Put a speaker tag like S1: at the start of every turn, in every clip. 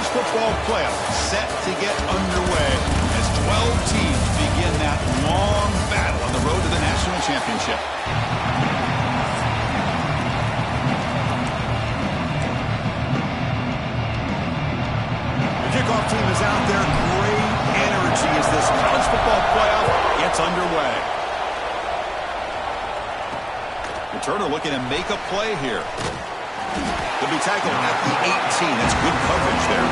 S1: college football playoff set to get underway as 12 teams begin that long battle on the road to the national championship. The kickoff team is out there. Great energy as this college football playoff gets underway. Returner looking to make a play here. They'll be tackled at the 18. That's good coverage there.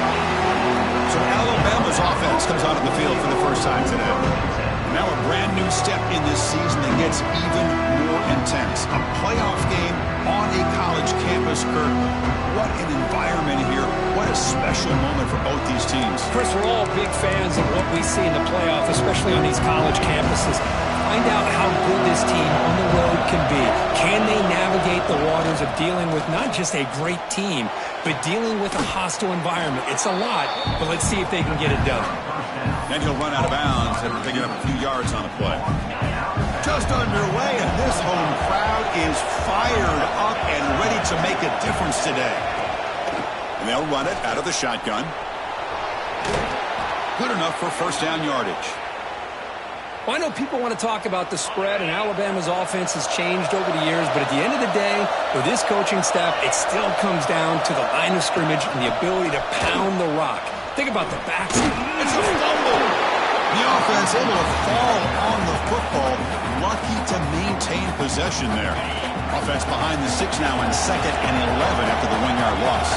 S1: So Alabama's offense comes onto the field for the first time today. Now a brand new step in this season that gets even more intense. A playoff game on a college campus, Kirk. What an environment here. What a special moment for both these teams.
S2: Chris, we're all big fans of what we see in the playoff, especially on these college campuses. Find out how good this team on the road can be. Can they navigate the waters of dealing with not just a great team, but dealing with a hostile environment? It's a lot, but let's see if they can get it done.
S1: And he'll run out of bounds after picking up a few yards on the play. Just underway, and this home crowd is fired up and ready to make a difference today. And they'll run it out of the shotgun. Good enough for first down yardage.
S2: Well, I know people want to talk about the spread, and Alabama's offense has changed over the years, but at the end of the day, with this coaching staff, it still comes down to the line of scrimmage and the ability to pound the rock. Think about the backs.
S1: It's a fumble. The offense able to fall on the football. Lucky to maintain possession there. Offense behind the 6 now in 2nd and 11 after the 1-yard loss.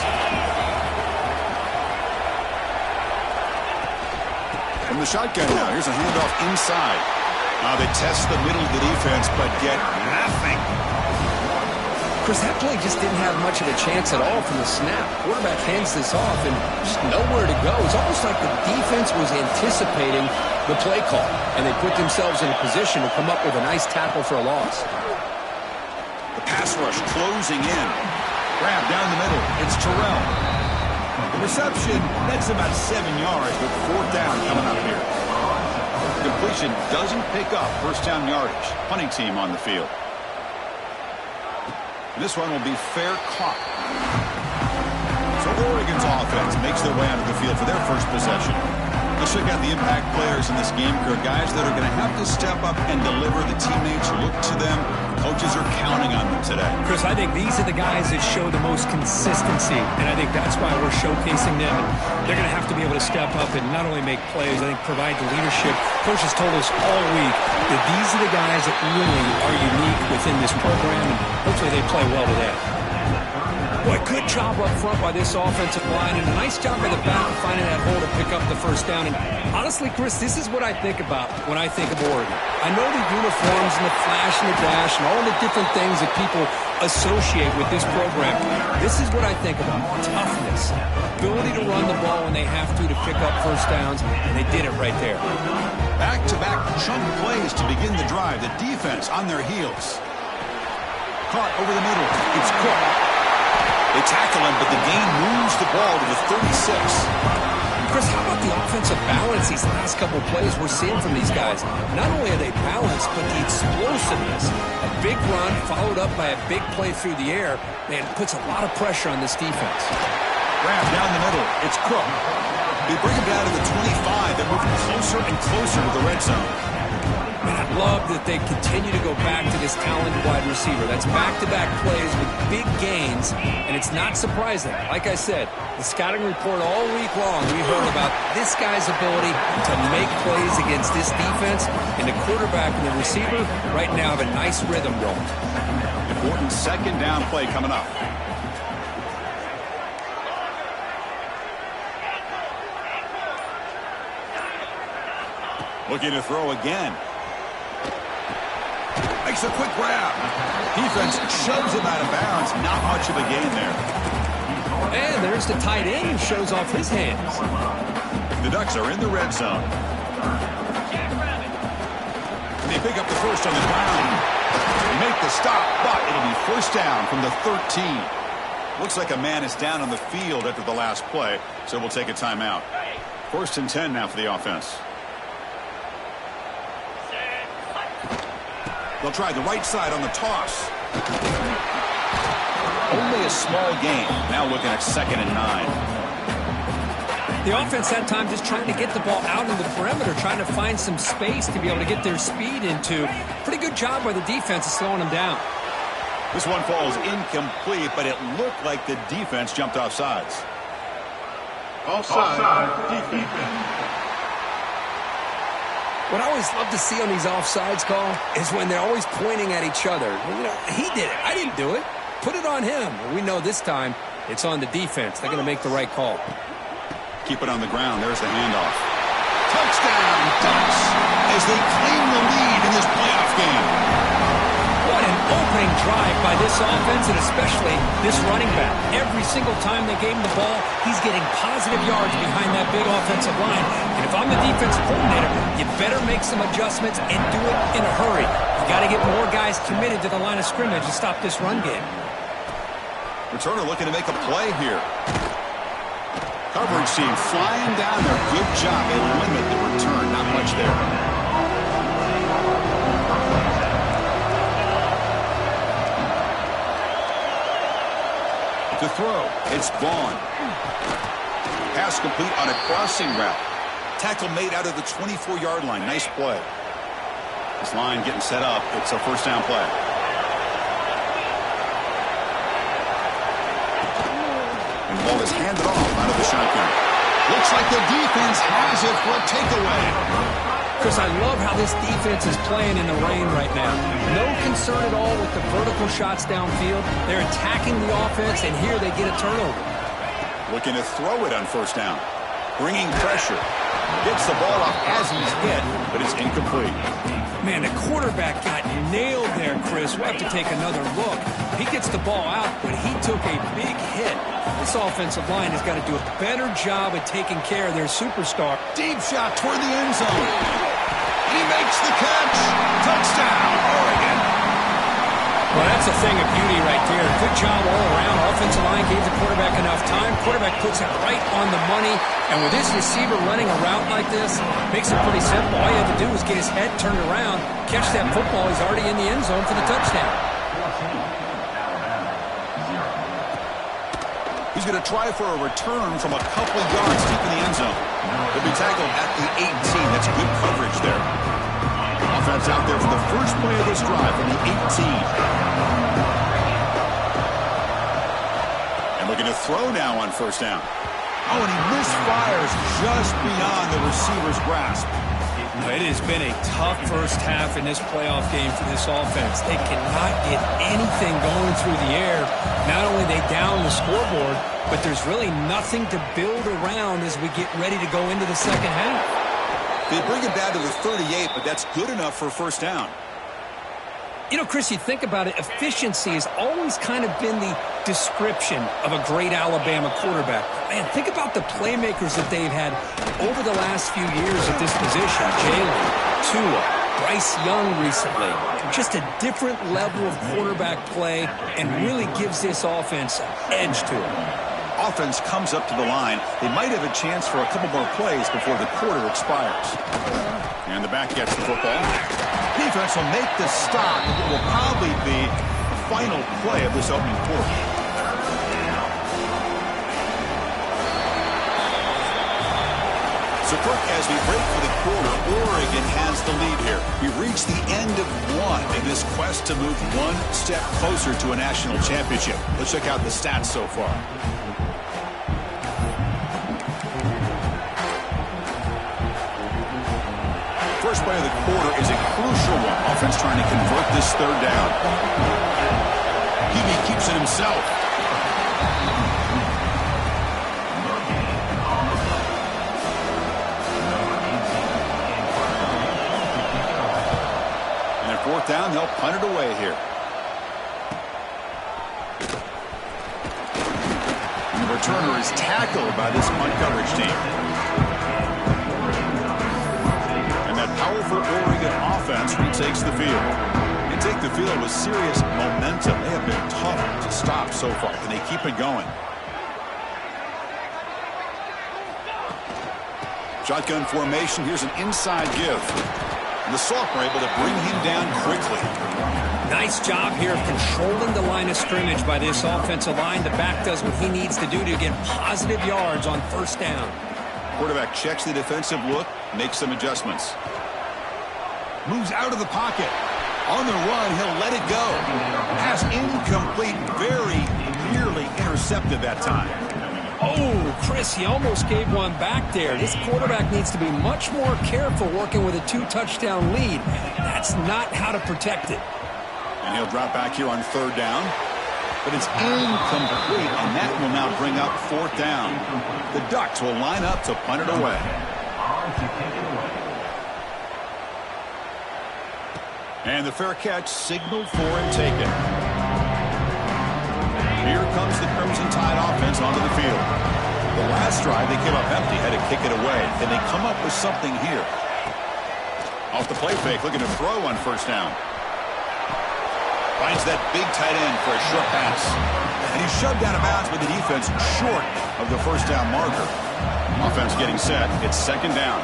S1: From the shotgun now, here's a handoff inside. Now they test the middle of the defense, but get nothing.
S2: Chris, that play just didn't have much of a chance at all from the snap. Quarterback hands this off and just nowhere to go. It's almost like the defense was anticipating the play call, and they put themselves in a position to come up with a nice tackle for a loss.
S1: The pass rush closing in. Grab down the middle. It's Terrell. The reception, that's about 7 yards, with 4th down coming up here. Completion doesn't pick up first down yardage. Punting team on the field. This one will be fair caught. So Oregon's offense makes their way onto the field for their first possession. Let's check out the impact players in this game, guys that are going to have to step up and deliver. The teammates who look to them. Coaches are counting on them today.
S2: Chris, I think these are the guys that show the most consistency, and I think that's why we're showcasing them. They're going to have to be able to step up and not only make plays, I think provide the leadership. Coach has told us all week that these are the guys that really are unique within this program, and hopefully they play well today. Boy, good job up front by this offensive line, and a nice job by the back of finding that hole to pick up the first down. And honestly, Chris, this is what I think about when I think of Oregon. I know the uniforms and the flash and the dash and all the different things that people associate with this program. This is what I think about. Toughness, ability to run the ball when they have to pick up first downs, and they did it right there.
S1: Back-to-back chunk plays to begin the drive. The defense on their heels. Caught over the middle. It's Cook. They tackle him, but the gain moves the ball to the 36.
S2: Chris, how about the offensive balance these last couple of plays we're seeing from these guys? Not only are they balanced, but the explosiveness. A big run followed up by a big play through the air. Man, it puts a lot of pressure on this defense.
S1: Grab down the middle. It's Cook. They bring him down to the 25. They're moving closer and closer to the red zone.
S2: Man, I love that they continue to go back to this talented wide receiver. That's back-to-back plays with big gains, and it's not surprising. Like I said, the scouting report all week long, we heard about this guy's ability to make plays against this defense, and the quarterback and the receiver right now have a nice rhythm going.
S1: Important 2nd down play coming up. Looking to throw again. Makes a quick grab. Defense shoves him out of bounds. Not much of a gain there.
S2: And there's the tight end who shows off his hands.
S1: The Ducks are in the red zone. And they pick up the first on the ground. They make the stop, but it'll be first down from the 13. Looks like a man is down on the field after the last play, so we'll take a timeout. 1st and 10 now for the offense. They'll try the right side on the toss. Only a small gain. Now looking at 2nd and 9.
S2: The offense that time just trying to get the ball out in the perimeter, trying to find some space to be able to get their speed into. Pretty good job by the defense of slowing them down.
S1: This one falls incomplete, but it looked like the defense jumped off sides.
S3: Offside defense.
S4: What I always love to see on these offsides call is when they're always pointing at each other. You know, he did it. I didn't do it. Put it on him. We know this time it's on the defense. They're going to make the right call.
S1: Keep it on the ground. There's the handoff. Touchdown, Ducks, as they claim the lead in this playoff game.
S2: What an opening drive by this offense, and especially this running back. Every single time they gave him the ball, he's getting positive yards behind that big offensive line. And if I'm the defensive coordinator, you better make some adjustments and do it in a hurry. You got to get more guys committed to the line of scrimmage to stop this run game.
S1: Returner looking to make a play here. Coverage team flying down there. Good job. They limit the return. Not much there. To throw, it's Vaughn. Pass complete on a crossing route. Tackle made out of the 24-yard line. Nice play. This line getting set up. It's a first down play. And the ball is handed off out of the shotgun. Looks like the defense has it for a takeaway.
S2: Chris, I love how this defense is playing in the rain right now. No concern at all with the vertical shots downfield. They're attacking the offense, and here they get a turnover.
S1: Looking to throw it on first down. Bringing pressure. Gets the ball off as he's hit, but it's incomplete.
S2: Man, the quarterback got nailed there, Chris. We'll have to take another look. He gets the ball out, but he took a big hit. This offensive line has got to do a better job of taking care of their superstar.
S1: Deep shot toward the end zone. He makes the catch. Touchdown, Oregon.
S2: Well, that's a thing of beauty right there. Good job all around. Offensive line gave the quarterback enough time. Quarterback puts it right on the money. And with this receiver running a route like this, makes it pretty simple. All you have to do is get his head turned around, catch that football. He's already in the end zone for the touchdown.
S1: He's going to try for a return from a couple of yards deep in the end zone. He'll be tackled at the 18. That's good coverage there. Offense out there for the first play of this drive from the 18. And looking to throw now on first down. Oh, and he misfires just beyond the receiver's grasp.
S2: It has been a tough first half in this playoff game for this offense. They cannot get anything going through the air. Not only they down the scoreboard, but there's really nothing to build around as we get ready to go into the second half.
S1: They bring it down to the 38, but that's good enough for a first down.
S2: You know, Chris, you think about it, efficiency has always kind of been the description of a great Alabama quarterback. Man, think about the playmakers that they've had over the last few years at this position. Jalen, Tua, Bryce Young recently. Just a different level of quarterback play and really gives this offense an edge to it.
S1: Offense comes up to the line. They might have a chance for a couple more plays before the quarter expires. And the back gets the football. Defense will make the stop. It will probably be the final play of this opening quarter. So, Kirk, as we break for the quarter, Oregon has the lead here. We've reached the end of one in this quest to move one step closer to a national championship. Let's check out the stats so far. First play of the quarter is a crucial one. Offense trying to convert this third down. QB keeps it himself. And at fourth down, they'll punt it away here. And the returner is tackled by this punt coverage team. Powerful Oregon offense retakes the field. They take the field with serious momentum. They have been tough to stop so far. Can they keep it going? Shotgun formation. Here's an inside give. And the Sophomore able to bring him down quickly.
S2: Nice job here of controlling the line of scrimmage by this offensive line. The back does what he needs to do to get positive yards on first down.
S1: Quarterback checks the defensive look, makes some adjustments. Moves out of the pocket. On the run, he'll let it go. Pass incomplete, very nearly intercepted that time.
S2: Oh, Chris, he almost gave one back there. This quarterback needs to be much more careful working with a 2-touchdown lead. That's not how to protect it.
S1: And he'll drop back here on third down. But it's incomplete, and that will now bring up fourth down. The Ducks will line up to punt it away. And the fair catch signaled for and taken. Here comes the Crimson Tide offense onto the field. The last drive they came up empty, had to kick it away. Can they come up with something here? Off the play fake, looking to throw on first down. Finds that big tight end for a short pass. And he's shoved out of bounds with the defense short of the first down marker. Offense getting set. It's second down.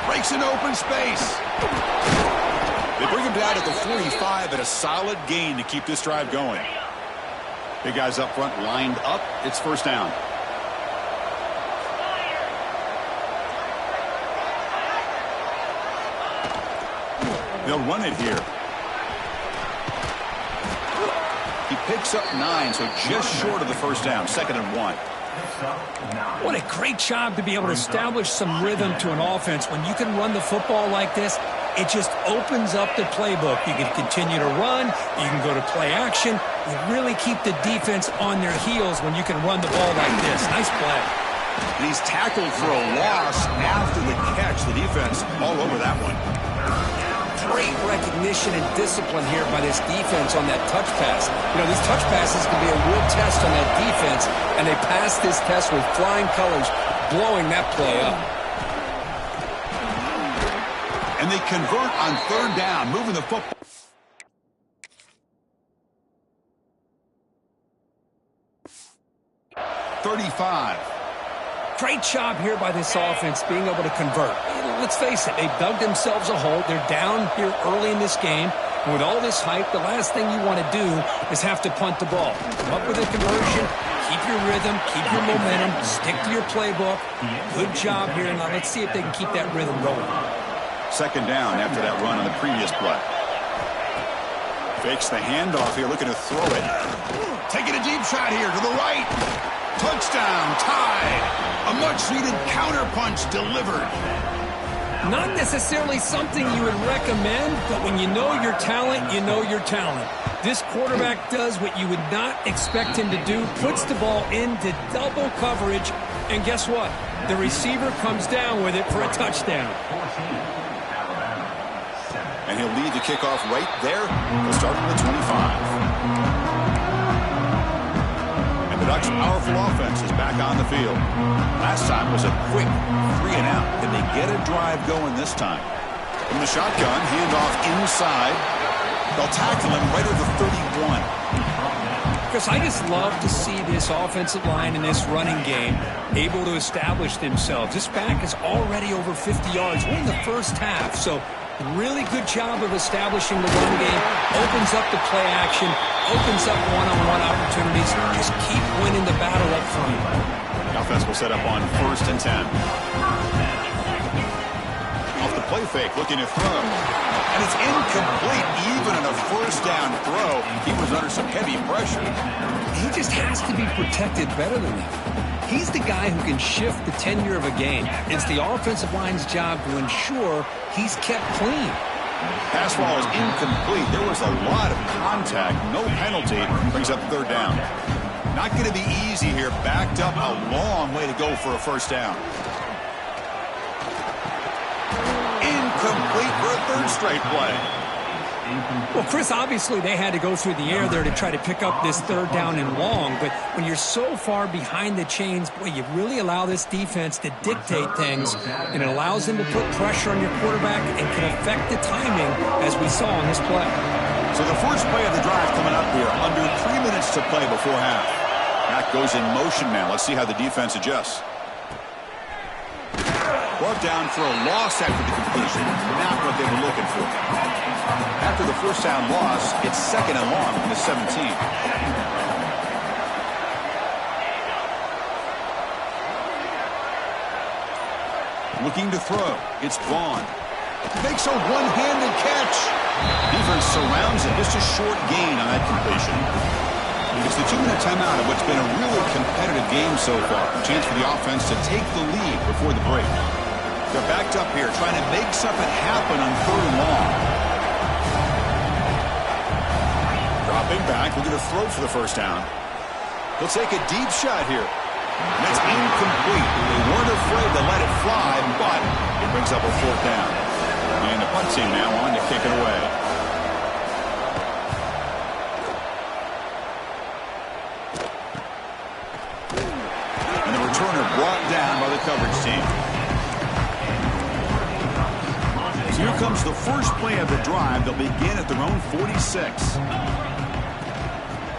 S1: Breaks an open space. They bring him down at the 45 at a solid gain to keep this drive going. Big guys up front lined up. It's first down. They'll run it here. He picks up 9, so just short of the first down. 2nd and 1.
S2: What a great job to be able to establish some rhythm to an offense. When you can run the football like this, it just opens up the playbook. You can continue to run. You can go to play action. You really keep the defense on their heels when you can run the ball like this. Nice play.
S1: And he's tackled for a loss after the catch. The defense all over that one.
S4: Great recognition and discipline here by this defense on that touch pass. You know, these touch passes can be a real test on that defense, and they passed this test with flying colors, blowing that play up.
S1: And they convert on third down, moving the football.
S2: Great job here by this offense being able to convert. Let's face it, they dug themselves a hole. They're down here early in this game. And with all this hype, the last thing you want to do is have to punt the ball. Come up with a conversion, keep your rhythm, keep your momentum, stick to your playbook. Good job here. Now let's see if they can keep that rhythm going.
S1: Second down after that run on the previous play. Fakes the handoff here, looking to throw it. Taking a deep shot here to the right. Touchdown, Tide. A much-needed counterpunch delivered.
S2: Not necessarily something you would recommend, but when you know your talent, you know your talent. This quarterback does what you would not expect him to do, puts the ball into double coverage, and guess what? The receiver comes down with it for a touchdown.
S1: And he'll lead the kickoff right there. He'll start at the 25. The Ducks' powerful offense is back on the field. Last time was a quick 3-and-out. Can they get a drive going this time? From the shotgun, handoff inside. They'll tackle him right at the 31.
S2: Chris, I just love to see this offensive line in this running game able to establish themselves. This back is already over 50 yards. We're in the first half, so really good job of establishing the run game. Opens up the play action. Opens up one-on-one opportunities. Just keep winning the battle up front.
S1: The offense will set up on 1st and 10. Off the play fake, looking to throw. And it's incomplete. Even in a first down throw, he was under some heavy pressure.
S4: He just has to be protected better than that. He's the guy who can shift the tenure of a game. It's the offensive line's job to ensure he's kept clean.
S1: Pass ball is incomplete. There was a lot of contact. No penalty. Brings up third down. Not going to be easy here. Backed up a long way to go for a first down. Incomplete for a third straight play.
S2: Well, Chris, obviously they had to go through the air there to try to pick up this third down and long, but when you're so far behind the chains, boy, you really allow this defense to dictate things, and it allows them to put pressure on your quarterback and can affect the timing, as we saw on this play.
S1: So the first play of the drive coming up here, under 3 minutes to play before half. That goes in motion now. Let's see how the defense adjusts. Brought down for a loss after the completion. Not what they were looking for. After the first down loss, it's 2nd and long from the 17. Looking to throw. It's Vaughn. Makes a one-handed catch. Defense surrounds it. Just a short gain on that completion. It's the 2-minute timeout of what's been a really competitive game so far. A chance for the offense to take the lead before the break. They're backed up here trying to make something happen on 3rd and long. Dropping back. We're going to throw for the first down. He'll take a deep shot here. And that's incomplete. They weren't afraid to let it fly, but it brings up a 4th down. And the punt team now on to kick it away. And the returner brought down by the coverage team. So here comes the first play of the drive. They'll begin at their own 46.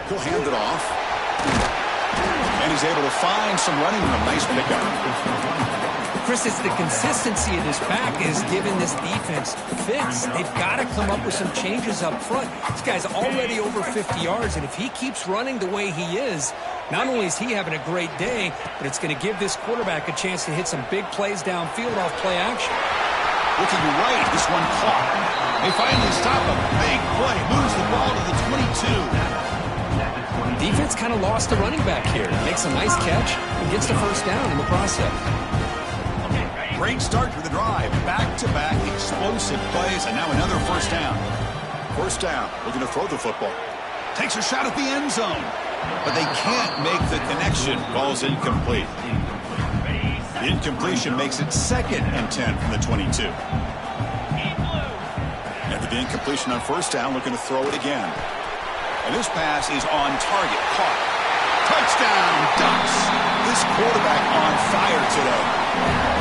S1: He'll hand it off. And he's able to find some running room. Nice pickup.
S4: Chris, it's the consistency of this back is giving this defense fits. They've got to come up with some changes up front. This guy's already over 50 yards, and if he keeps running the way he is, not only is he having a great day, but it's going to give this quarterback a chance to hit some big plays downfield off play action.
S1: Looking right, this one caught. They finally stop him. Big play. Moves the ball to the 22.
S4: Defense kind of lost the running back here. Makes a nice catch and gets the first down in the process.
S1: Great start to the drive. Back-to-back explosive plays, and now another first down. First down. Looking to throw the football. Takes a shot at the end zone. But they can't make the connection. Ball's incomplete. The incompletion makes it 2nd and 10 from the 22. After the incompletion on first down, looking to throw it again. And this pass is on target. Caught. Touchdown, Ducks. This quarterback on fire today.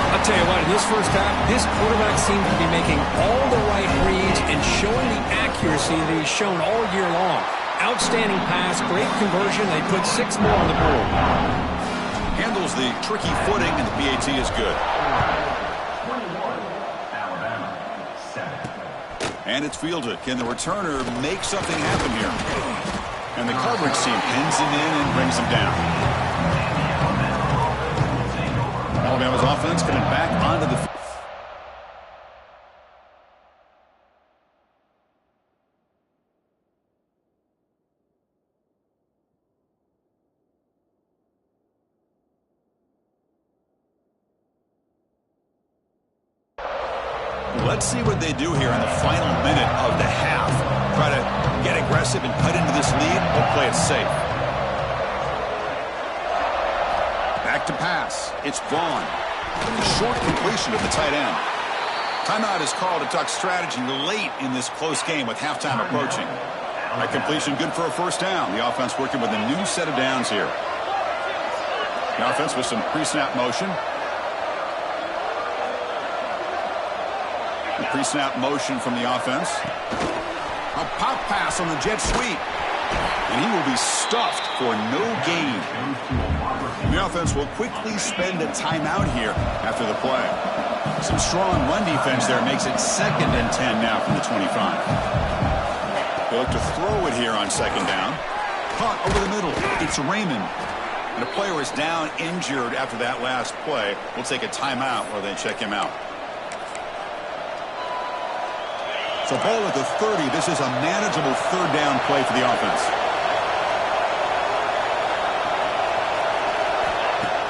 S4: I'll tell you what, in this first half, this quarterback seems to be making all the right reads and showing the accuracy that he's shown all year long. Outstanding pass, great conversion. They put 6 more on the board.
S1: Handles the tricky footing, and the PAT is good. And it's fielded. Can the returner make something happen here? And the coverage team pins him in and brings him down. Alabama's offense coming back onto the field. Let's see what they do here in the final minute of the half. Try to get aggressive and cut into this lead, or play it safe. Back to pass. It's Vaughn. A short completion to the tight end. Timeout is called. A Duck strategy late in this close game with halftime approaching. That completion good for a first down. The offense working with a new set of downs here. The offense with some pre-snap motion. Pre-snap motion from the offense. A pop pass on the jet sweep. And he will be stuffed for no gain. And the offense will quickly spend a timeout here after the play. Some strong run defense there makes it 2nd and 10 now from the 25. They look to throw it here on 2nd down. Caught over the middle. It's Raymond. And the player is down injured after that last play. We'll take a timeout while they check him out. So ball at the 30. This is a manageable 3rd down play for the offense.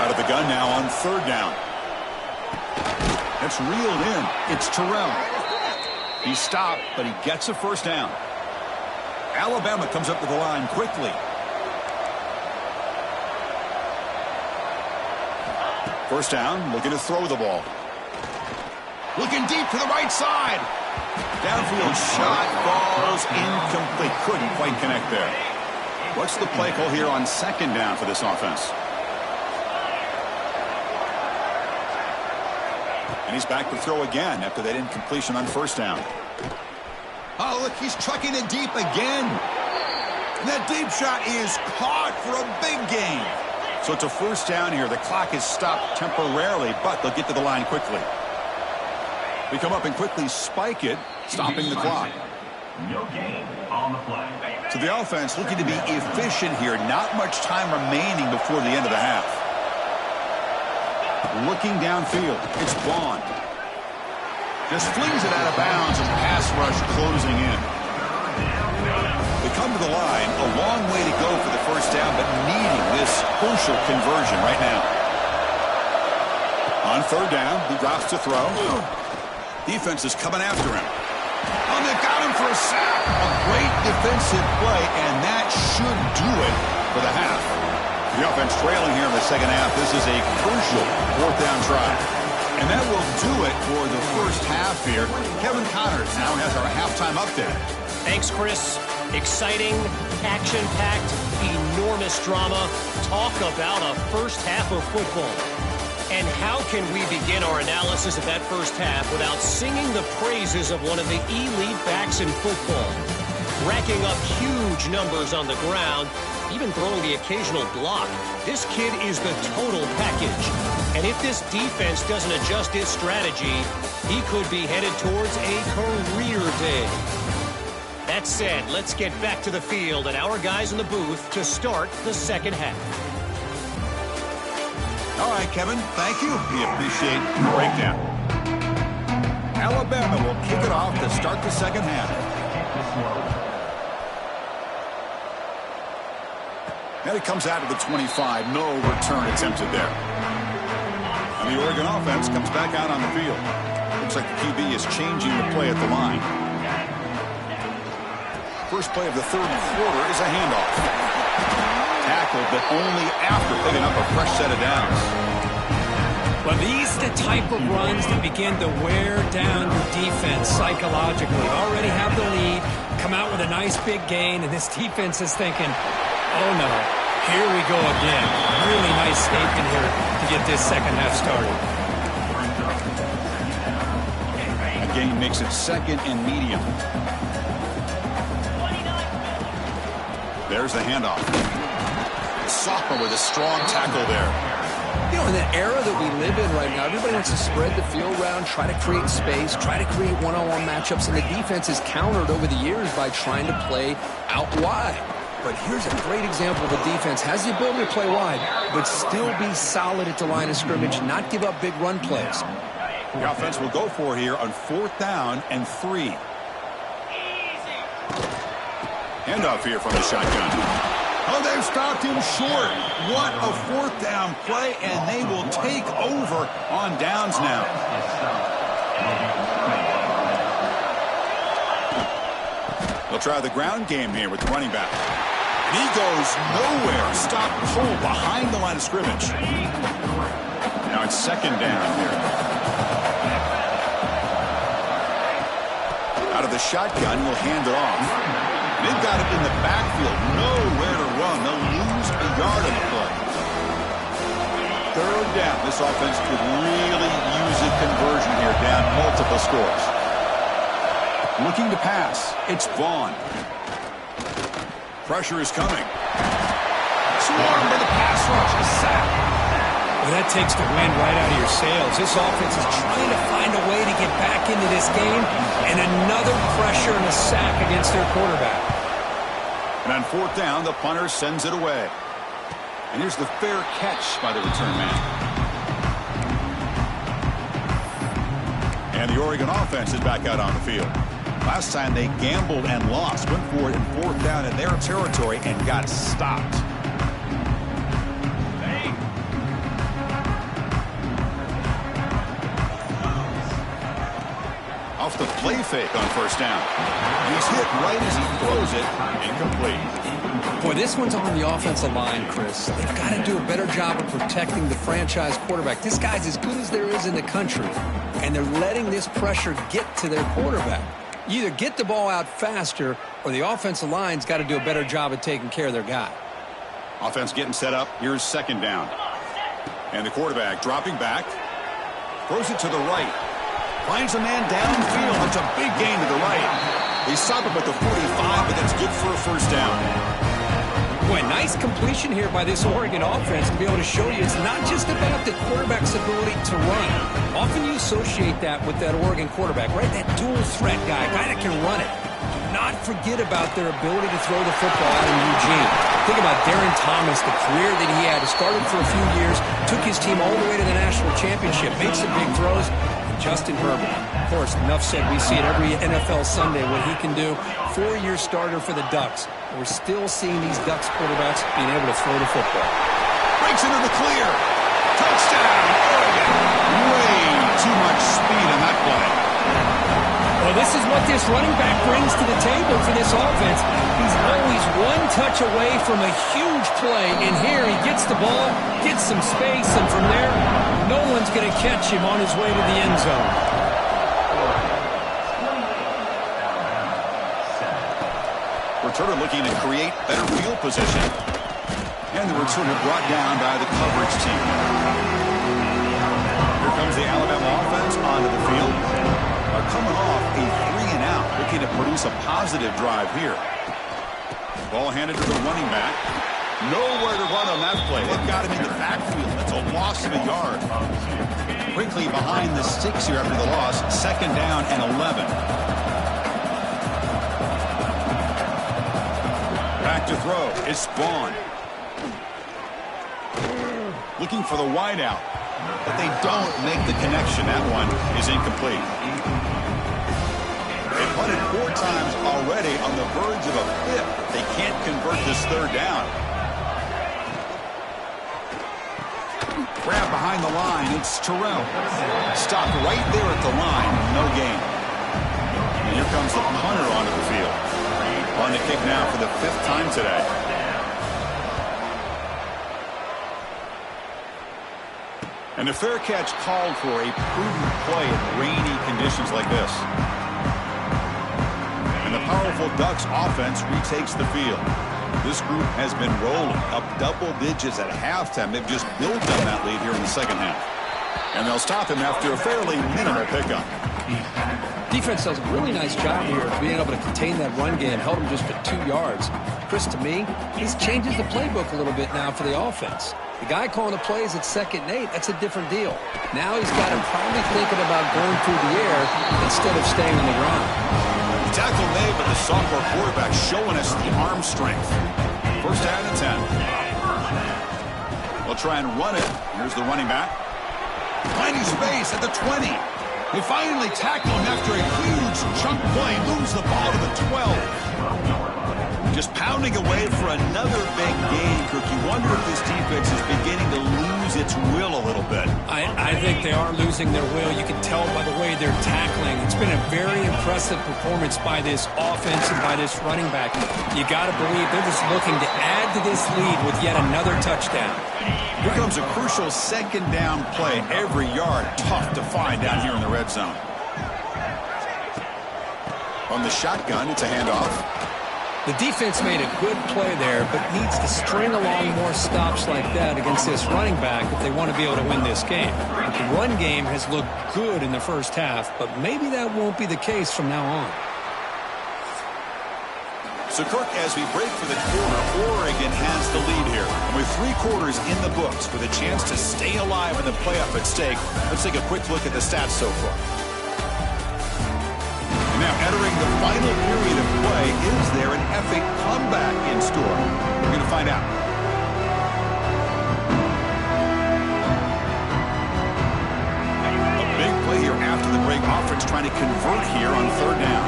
S1: Out of the gun now on 3rd down. It's reeled in. It's Terrell. He stopped, but he gets a first down. Alabama comes up to the line quickly. First down, looking to throw the ball. Looking deep to the right side. Downfield shot, falls incomplete. Couldn't quite connect there. What's the play call here on 2nd down for this offense? And he's back to throw again after that incompletion on first down. Oh, look, he's trucking it deep again. And that deep shot is caught for a big gain. So it's a first down here. The clock is stopped temporarily, but they'll get to the line quickly. We come up and quickly spike it, stopping the clock.
S3: No gain on the play.
S1: So the offense looking to be efficient here. Not much time remaining before the end of the half. Looking downfield, it's Vaughn. Just flings it out of bounds and pass rush closing in. They come to the line, a long way to go for the first down, but needing this crucial conversion right now. On third down, he drops to throw. Defense is coming after him. Oh, they got him for a sack. A great defensive play, and that should do it for the half. The offense trailing here in the second half. This is a crucial fourth down try. And that will do it for the first half here. Kevin Connors now has our halftime update.
S5: Thanks, Chris. Exciting, action-packed, enormous drama. Talk about a first half of football. And how can we begin our analysis of that first half without singing the praises of one of the elite backs in football? Racking up huge numbers on the ground, even throwing the occasional block. This kid is the total package. And if this defense doesn't adjust its strategy, he could be headed towards a career day. That said, let's get back to the field and our guys in the booth to start the second half.
S1: All right, Kevin, thank you. We appreciate the breakdown. Alabama will kick it off to start the second half. And it comes out of the 25. No return attempted there. And the Oregon offense comes back out on the field. Looks like the QB is changing the play at the line. First play of the third quarter is a handoff. Tackled, but only after picking up a fresh set of downs.
S2: Well, these are the type of runs that begin to wear down your defense psychologically. Already have the lead, come out with a nice big gain, and this defense is thinking, oh no, here we go again. Really nice statement here to get this second half started.
S1: A gain makes it second and medium. There's the handoff. Sophomore with a strong tackle there.
S4: You know, in the era that we live in right now, everybody wants to spread the field around, try to create space, try to create one-on-one matchups, and the defense is countered over the years by trying to play out wide. But here's a great example of a defense has the ability to play wide, but still be solid at the line of scrimmage, not give up big run plays.
S1: The offense will go for it here on fourth down and 3. Handoff here from the shotgun. Oh, they've stopped him short. What a fourth down play, and they will take over on downs now. They'll try the ground game here with the running back. And he goes nowhere. Stop pulled behind the line of scrimmage. Now it's second down here. Out of the shotgun, he'll hand it off. They've got it in the backfield. Nowhere to run. They'll lose a yard on the play. Third down. This offense could really use a conversion here, down multiple scores. Looking to pass. It's Vaughn. Pressure is coming. Swarmed by the pass rush. A sack.
S2: Well, that takes the wind right out of your sails. This offense is trying to find a way to get back into this game, and another pressure and a sack against their quarterback.
S1: And on fourth down, the punter sends it away. And here's the fair catch by the return man. And the Oregon offense is back out on the field. Last time they gambled and lost, went for it in fourth down in their territory and got stopped. Off the play fake on first down. He's hit right as he throws it. Incomplete.
S4: Boy, this one's on the offensive line, Chris. They've got to do a better job of protecting the franchise quarterback. This guy's as good as there is in the country, and they're letting this pressure get to their quarterback. You either get the ball out faster, or the offensive line's got to do a better job of taking care of their guy.
S1: Offense getting set up. Here's second down. And the quarterback dropping back. Throws it to the right. Finds a man downfield. It's a big gain to the right. They stop him at the 45, but that's good for a first down.
S2: Boy, nice completion here by this Oregon offense to be able to show you it's not just about the quarterback's ability to run. Often you associate that with that Oregon quarterback, right? That dual threat guy that can run it. Do not
S4: forget about their ability to throw the football out in Eugene. Think about Darren Thomas, the career that he had. He started for a few years, took his team all the way to the national championship, made some big throws. Justin Herbert, of course, enough said. We see it every NFL Sunday what he can do. 4-year starter for the Ducks. We're still seeing these Ducks quarterbacks being able to throw the football.
S1: Breaks into the clear. Touchdown, Oregon. Way too much speed on that play.
S2: Well, this is what this running back brings to the table for this offense. He's always one touch away from a huge play, and here he gets the ball, gets some space, and from there, no one's going to catch him on his way to the end zone.
S1: Returner looking to create better field position. And the returner brought down by the coverage team. Here comes the Alabama offense onto the field. Coming off a 3-and-out, looking to produce a positive drive here. Ball handed to the running back. Nowhere to run on that play. They've got him in the backfield. That's a loss of a yard. Quickly behind the sticks here after the loss. 2nd down and 11. Back to throw. It's Vaughn. Looking for the wideout. But they don't make the connection. That one is incomplete. They've punted 4 times already on the verge of a 5th. They can't convert this 3rd down. Grab behind the line. It's Terrell. Stopped right there at the line. No gain. And here comes the punter onto the field. On the kick now for the 5th time today. And the fair catch called for a prudent play in rainy conditions like this. And the powerful Ducks offense retakes the field. This group has been rolling up double digits at halftime. They've just built on that lead here in the 2nd half. And they'll stop him after a fairly minimal pickup.
S4: Defense does a really nice job here of being able to contain that run game, held him just for 2 yards. Chris, to me, this changes the playbook a little bit now for the offense. The guy calling the plays at 2nd and 8, that's a different deal. Now he's got him probably thinking about going through the air instead of staying on the ground.
S1: Tackle made, but the sophomore quarterback showing us the arm strength. 1st down and 10. They'll try and run it. Here's the running back. Finding space at the 20. They finally tackle him after a huge chunk play. Moves the ball to the 12. Just pounding away for another big game, Kirk. You wonder if this defense is beginning to lose its will a little bit.
S2: I think they are losing their will. You can tell by the way they're tackling. It's been a very impressive performance by this offense and by this running back. You got to believe they're just looking to add to this lead with yet another touchdown.
S1: Here comes a crucial 2nd down play. Every yard tough to find down here in the red zone. On the shotgun, it's a handoff.
S4: The defense made a good play there, but needs to string along more stops like that against this running back if they want to be able to win this game. But the run game has looked good in the 1st half, but maybe that won't be the case from now on.
S1: So, Kirk, as we break for the quarter, Oregon has the lead here. And with 3 quarters in the books with a chance to stay alive in the playoff at stake, let's take a quick look at the stats so far. Now, entering the final period of play, is there an epic comeback in store? We're going to find out. A big play here after the break. Offense trying to convert here on 3rd down.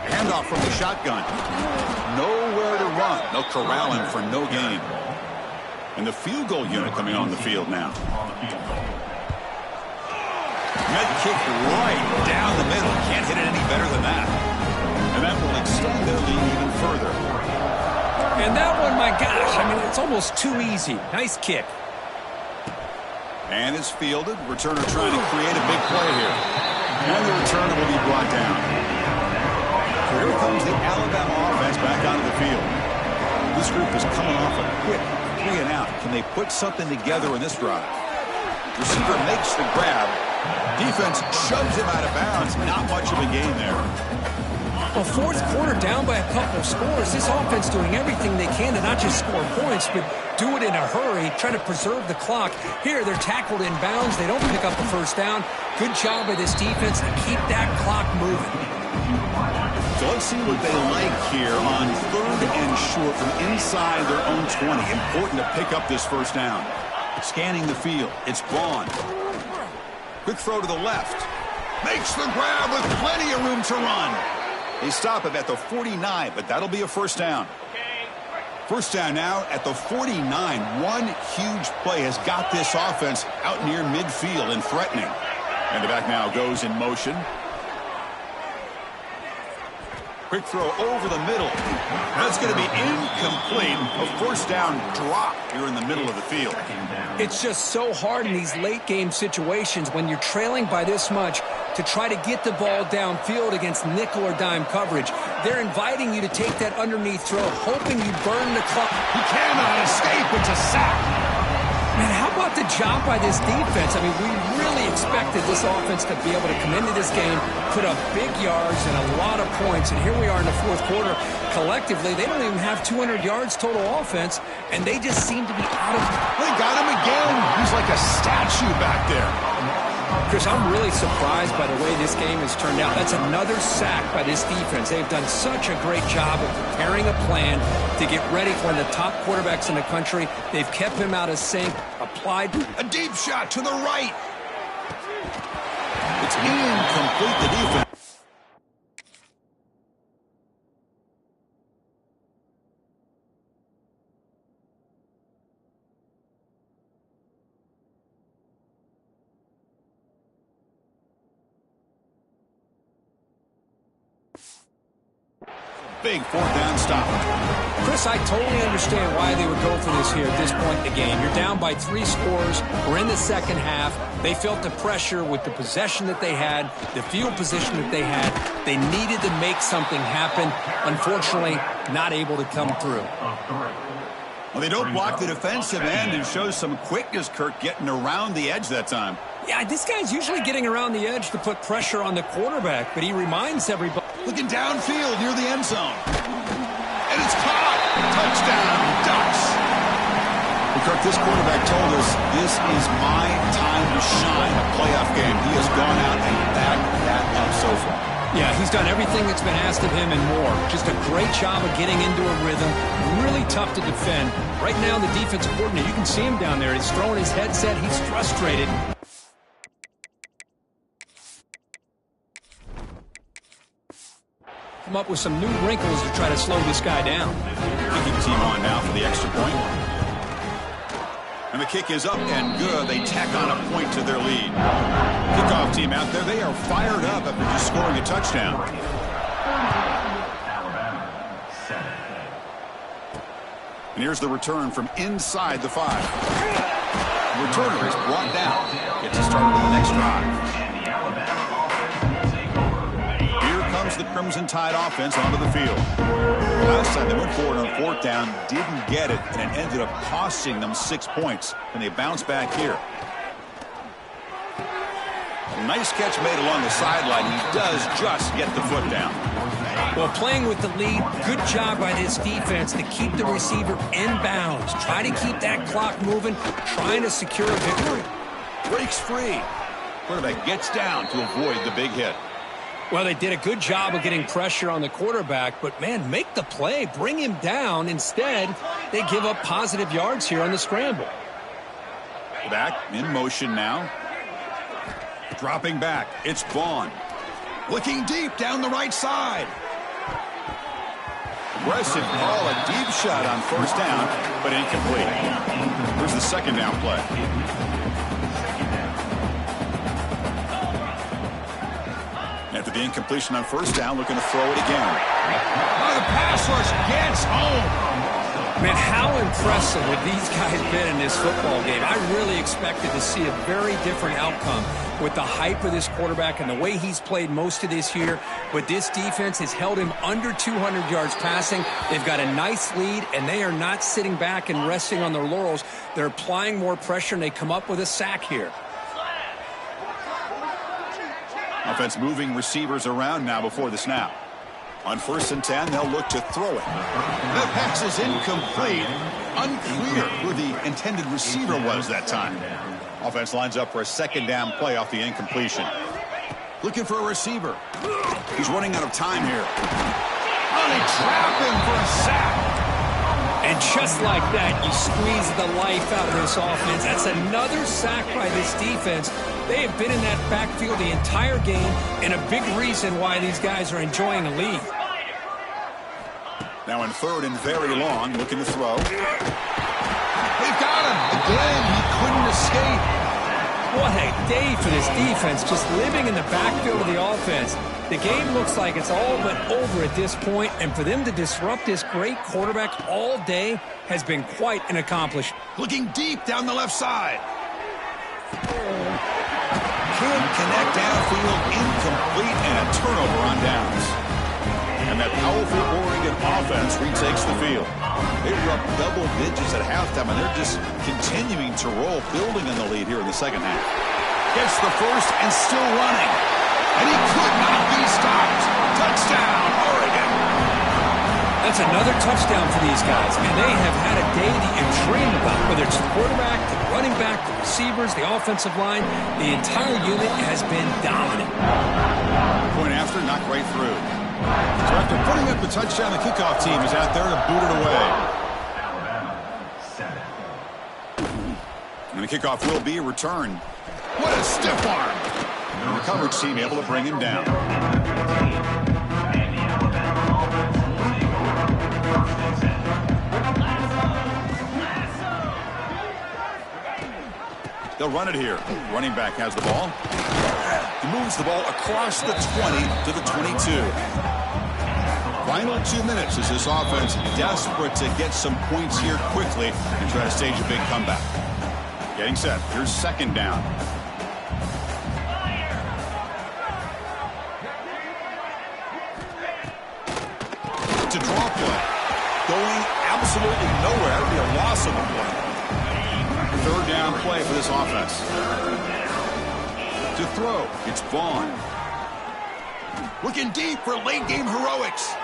S1: Handoff from the shotgun. Nowhere to run. They'll corral him for no gain. And the field goal unit coming on the field now. Med kick right down the middle. Can't hit it any better than that. And that will extend their lead even further.
S2: And that one, my gosh, I mean, it's almost too easy. Nice kick.
S1: And it's fielded. Returner trying to create a big play here. And the returner will be brought down. So here comes the Alabama offense back onto the field. This group is coming off a quick 3-and-out. Can they put something together in this drive? Receiver makes the grab. Defense shoves him out of bounds. Not much of a gain there.
S4: Well, fourth quarter down by a couple of scores. This offense doing everything they can to not just score points, but do it in a hurry, try to preserve the clock. Here, they're tackled in bounds. They don't pick up the first down. Good job by this defense to keep that clock moving.
S1: So let's see what they like here on 3rd and short from inside their own 20. Important to pick up this first down. Scanning the field. It's Vaughn. Quick throw to the left. Makes the grab with plenty of room to run. They stop him at the 49, but that'll be a first down. First down now at the 49. One huge play has got this offense out near midfield and threatening. And the back now goes in motion. Quick throw over the middle. That's going to be incomplete. A first down drop here in the middle of the field.
S4: It's just so hard in these late game situations when you're trailing by this much to try to get the ball downfield against nickel or dime coverage. They're inviting you to take that underneath throw, hoping you burn the clock.
S1: He cannot escape. It's a sack.
S4: Man, how about the job by this defense? I mean, we really expected this offense to be able to come into this game, put up big yards and a lot of points, and here we are in the fourth quarter. Collectively, they don't even have 200 yards total offense, and they just seem to be out of...
S1: They got him again. He's like a statue back there.
S4: Chris, I'm really surprised by the way this game has turned out. That's another sack by this defense. They've done such a great job of preparing a plan to get ready for one of the top quarterbacks in the country. They've kept him out of sync, applied
S1: a deep shot to the right. It's incomplete, the defense. Big fourth down stop.
S4: Chris, I totally understand why they would go for this here at this point in the game. You're down by 3 scores. We're in the second half. They felt the pressure with the possession that they had, the field position that they had. They needed to make something happen. Unfortunately, not able to come through.
S1: Well, they don't block the defensive end and shows some quickness, Kirk, getting around the edge that time.
S4: Yeah, this guy's usually getting around the edge to put pressure on the quarterback, but he reminds everybody.
S1: Looking downfield near the end zone. And it's caught. Touchdown, Ducks. Well, Kirk, this quarterback told us this is my time to shine, a playoff game. He has gone out and backed that up so far.
S4: Yeah, he's done everything that's been asked of him and more. Just a great job of getting into a rhythm. Really tough to defend. Right now, the defensive coordinator, you can see him down there. He's throwing his headset. He's frustrated. Come up with some new wrinkles to try to slow this guy down.
S1: Kicking team on now for the extra point. And the kick is up and good. They tack on a point to their lead. Kickoff team out there. They are fired up after just scoring a touchdown. And here's the return from inside the 5. The returner is brought down. Gets us started on the next drive. The Crimson Tide offense onto the field. Last time they went forward on 4th down, didn't get it, and it ended up costing them 6 points. And they bounce back here. A nice catch made along the sideline. He does just get the foot down.
S4: Well, playing with the lead, good job by this defense to keep the receiver in bounds. Try to keep that clock moving, trying to secure a victory.
S1: Breaks free. Quarterback gets down to avoid the big hit.
S4: Well, they did a good job of getting pressure on the quarterback, but, man, make the play. Bring him down. Instead, they give up positive yards here on the scramble.
S1: Back in motion now. Dropping back. It's Vaughn. Looking deep down the right side. Aggressive ball, a deep shot on 1st down, but incomplete. Here's the 2nd down play. After the incompletion on 1st down, looking to throw it again. Oh, the pass rush gets home.
S4: Man, how impressive have these guys been in this football game? I really expected to see a very different outcome with the hype of this quarterback and the way he's played most of this year. But this defense has held him under 200 yards passing. They've got a nice lead, and they are not sitting back and resting on their laurels. They're applying more pressure, and they come up with a sack here.
S1: Offense moving receivers around now before the snap. On 1st and 10, they'll look to throw it. That pass is incomplete. Unclear who the intended receiver was that time. Offense lines up for a 2nd down play off the incompletion. Looking for a receiver. He's running out of time here. Oh, they trap him for a sack.
S2: And just like that, you squeeze the life out of this offense. That's another sack by this defense. They have been in that backfield the entire game, and a big reason why these guys are enjoying the lead.
S1: Now in 3rd and very long, looking to throw. They've got him. Again, he couldn't escape.
S2: What a day for this defense, just living in the backfield of the offense. The game looks like it's all but over at this point, and for them to disrupt this great quarterback all day has been quite an accomplishment.
S1: Looking deep down the left side. Can't connect downfield, incomplete, and a turnover on downs. And that powerful Oregon offense retakes the field. They were up double digits at halftime, and they're just continuing to roll, building on the lead here in the 2nd half. Gets the first and still running. And he could not be stopped. Touchdown, Oregon.
S2: That's another touchdown for these guys, and they have had a day that you dream about, whether it's the quarterback, the running back, the receivers, the offensive line. The entire unit has been dominant.
S1: Point after, knocked right through. So after putting up the touchdown, the kickoff team is out there to boot it away. And the kickoff will be returned. What a stiff arm. And the coverage team able to bring him down. They'll run it here. Running back has the ball. He moves the ball across the 20 to the 22. Final 2 minutes as this offense desperate to get some points here quickly and try to stage a big comeback. Getting set. Here's 2nd down. To draw play. Going absolutely nowhere. That would be a loss of a play. 3rd down play for this offense. To throw, it's Vaughn. Looking deep for late game heroics.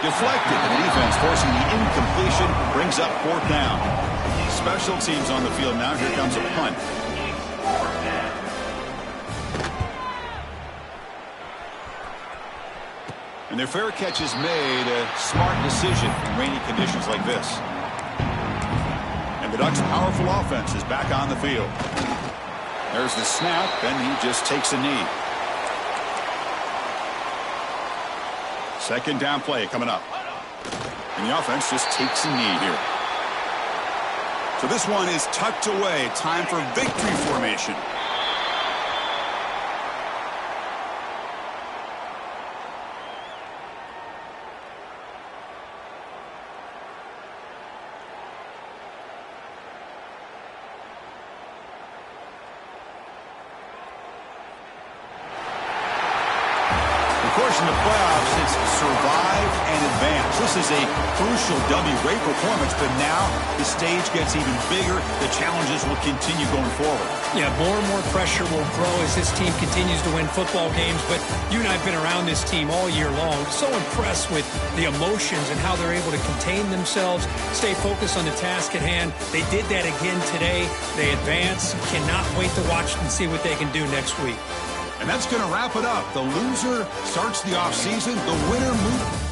S1: Deflected, and the defense forcing the incompletion brings up 4th down. Special teams on the field now. Here comes a punt. And their fair catch has made a smart decision in rainy conditions like this. And the Ducks' powerful offense is back on the field. There's the snap, and he just takes a knee. 2nd down play coming up. And the offense just takes a knee here. So this one is tucked away. Time for victory formation. Of course, in the playoffs, it's survive and advance. This is a crucial W. Great performance, but now the stage gets even bigger. The challenges will continue going forward.
S2: Yeah, more and more pressure will grow as this team continues to win football games, but you and I have been around this team all year long. So impressed with the emotions and how they're able to contain themselves, stay focused on the task at hand. They did that again today. They advance. Cannot wait to watch and see what they can do next week.
S1: And that's going to wrap it up. The loser starts the offseason. The winner moves.